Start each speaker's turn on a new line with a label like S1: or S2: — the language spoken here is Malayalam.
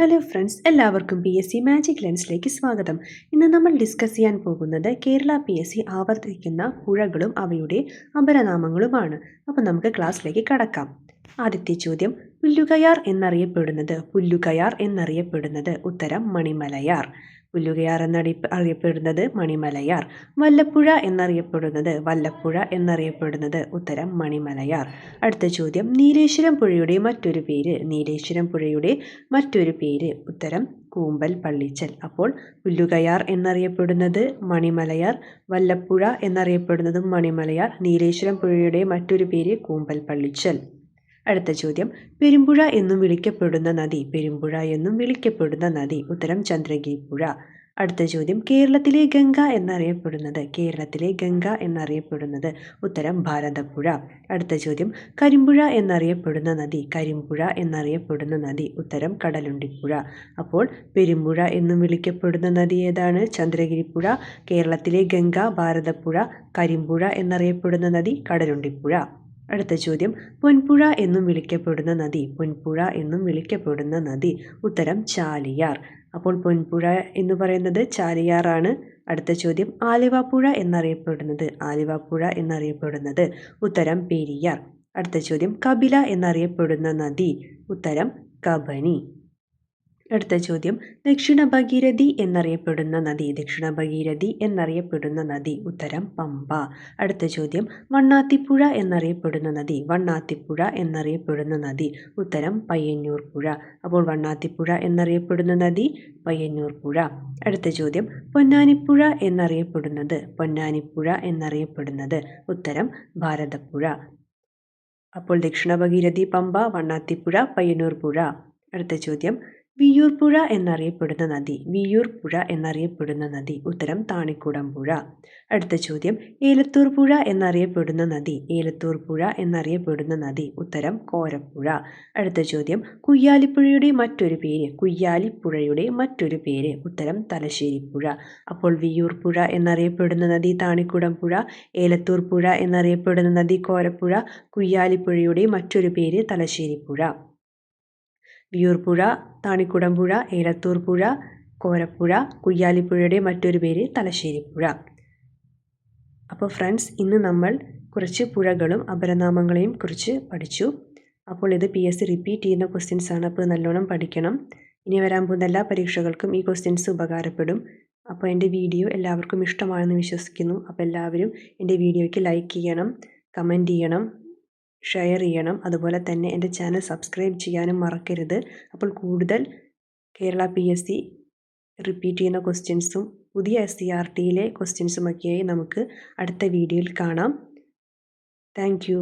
S1: ഹലോ ഫ്രണ്ട്സ്, എല്ലാവർക്കും PSC മാജിക് ലെൻസിലേക്ക് സ്വാഗതം. ഇന്ന് നമ്മൾ ഡിസ്കസ് ചെയ്യാൻ പോകുന്നത് കേരള PSC ആവർത്തിക്കുന്ന പുഴകളും അവയുടെ അപരനാമങ്ങളുമാണ്. അപ്പോൾ നമുക്ക് ക്ലാസ്സിലേക്ക് കടക്കാം. ആദ്യത്തെ ചോദ്യം, പുല്ലുകയാർ എന്നറിയപ്പെടുന്നത് ഉത്തരം മണിമലയാർ. പുല്ലുകയാർ എന്നറിയപ്പെടുന്നത് മണിമലയാർ. വല്ലപ്പുഴ എന്നറിയപ്പെടുന്നത് ഉത്തരം മണിമലയാർ. അടുത്ത ചോദ്യം, നീലേശ്വരം പുഴയുടെ മറ്റൊരു പേര് ഉത്തരം കൂമ്പൽ പള്ളിച്ചൽ. അപ്പോൾ പുല്ലുകയാർ എന്നറിയപ്പെടുന്നത് മണിമലയാർ, വല്ലപ്പുഴ എന്നറിയപ്പെടുന്നതും മണിമലയാർ, നീലേശ്വരം പുഴയുടെ മറ്റൊരു പേര് കൂമ്പൽ പള്ളിച്ചൽ. അടുത്ത ചോദ്യം, പെരുമ്പുഴ എന്നും വിളിക്കപ്പെടുന്ന നദി ഉത്തരം ചന്ദ്രഗിരിപ്പുഴ. അടുത്ത ചോദ്യം, കേരളത്തിലെ ഗംഗ എന്നറിയപ്പെടുന്നത് ഉത്തരം ഭാരതപ്പുഴ. അടുത്ത ചോദ്യം, കരിമ്പുഴ എന്നറിയപ്പെടുന്ന നദി ഉത്തരം കടലുണ്ടിപ്പുഴ. അപ്പോൾ പെരുമ്പുഴ എന്നും വിളിക്കപ്പെടുന്ന നദി ഏതാണ്? ചന്ദ്രഗിരിപ്പുഴ. കേരളത്തിലെ ഗംഗ ഭാരതപ്പുഴ. കരിമ്പുഴ എന്നറിയപ്പെടുന്ന നദി കടലുണ്ടിപ്പുഴ. അടുത്ത ചോദ്യം, പൊൻപുഴ എന്നും വിളിക്കപ്പെടുന്ന നദി ഉത്തരം ചാലിയാർ. അപ്പോൾ പൊൻപുഴ എന്ന് പറയുന്നത് ചാലിയാറാണ്. അടുത്ത ചോദ്യം, ആലുവപ്പുഴ എന്നറിയപ്പെടുന്നത് ഉത്തരം പെരിയാർ. അടുത്ത ചോദ്യം, കപില എന്നറിയപ്പെടുന്ന നദി ഉത്തരം കബനി. അടുത്ത ചോദ്യം, ദക്ഷിണ ഭഗീരഥി എന്നറിയപ്പെടുന്ന നദി ഉത്തരം പമ്പ. അടുത്ത ചോദ്യം, വണ്ണാത്തിപ്പുഴ എന്നറിയപ്പെടുന്ന നദി ഉത്തരം പയ്യന്നൂർ പുഴ. അപ്പോൾ വണ്ണാത്തിപ്പുഴ എന്നറിയപ്പെടുന്ന നദി പയ്യന്നൂർ പുഴ. അടുത്ത ചോദ്യം, പൊന്നാനിപ്പുഴ എന്നറിയപ്പെടുന്നത് ഉത്തരം ഭാരതപ്പുഴ. അപ്പോൾ ദക്ഷിണ ഭഗീരഥി, പമ്പ, വണ്ണാത്തിപ്പുഴ, പയ്യന്നൂർ പുഴ. അടുത്ത ചോദ്യം, വിയ്യൂർ പുഴ എന്നറിയപ്പെടുന്ന നദി ഉത്തരം താണിക്കുടം പുഴ. അടുത്ത ചോദ്യം, ഏലത്തൂർ പുഴ എന്നറിയപ്പെടുന്ന നദി ഉത്തരം കോരപ്പുഴ. അടുത്ത ചോദ്യം, കുയ്യാലിപ്പുഴയുടെ മറ്റൊരു പേര് ഉത്തരം തലശ്ശേരിപ്പുഴ. അപ്പോൾ വിയ്യൂർ പുഴ എന്നറിയപ്പെടുന്ന നദി താണിക്കുടം പുഴ, ഏലത്തൂർ പുഴ എന്നറിയപ്പെടുന്ന നദി കോരപ്പുഴ, കുയ്യാലിപ്പുഴയുടെ മറ്റൊരു പേര് തലശ്ശേരിപ്പുഴ. വിയ്യൂർ പുഴ, താണിക്കുടം പുഴ, ഏലത്തൂർ പുഴ, കോരപ്പുഴ, കുയ്യാലിപ്പുഴയുടെ മറ്റൊരു പേര് തലശ്ശേരിപ്പുഴ. അപ്പോൾ ഫ്രണ്ട്സ്, ഇന്ന് നമ്മൾ കുറച്ച് പുഴകളും അപരനാമങ്ങളെയും കുറിച്ച് പഠിച്ചു. അപ്പോൾ ഇത് PSC റിപ്പീറ്റ് ചെയ്യുന്ന ക്വസ്റ്റ്യൻസ് ആണ്. അപ്പോൾ നല്ലോണം പഠിക്കണം. ഇനി വരാൻ പോകുന്ന എല്ലാ പരീക്ഷകൾക്കും ഈ ക്വസ്റ്റ്യൻസ് ഉപകാരപ്പെടും. അപ്പോൾ എൻ്റെ വീഡിയോ എല്ലാവർക്കും ഇഷ്ടമാണെന്ന് വിശ്വസിക്കുന്നു. അപ്പോൾ എല്ലാവരും എൻ്റെ വീഡിയോയ്ക്ക് ലൈക്ക് ചെയ്യണം, കമൻറ്റ് ചെയ്യണം, ഷെയർ ചെയ്യണം. അതുപോലെ തന്നെ എൻ്റെ ചാനൽ സബ്സ്ക്രൈബ് ചെയ്യാനും മറക്കരുത്. അപ്പോൾ കൂടുതൽ കേരള PSC റിപ്പീറ്റ് ചെയ്യുന്ന ക്വസ്റ്റ്യൻസും പുതിയ SCERTയിലെ ക്വസ്റ്റ്യൻസുമൊക്കെയായി നമുക്ക് അടുത്ത വീഡിയോയിൽ കാണാം. Thank you.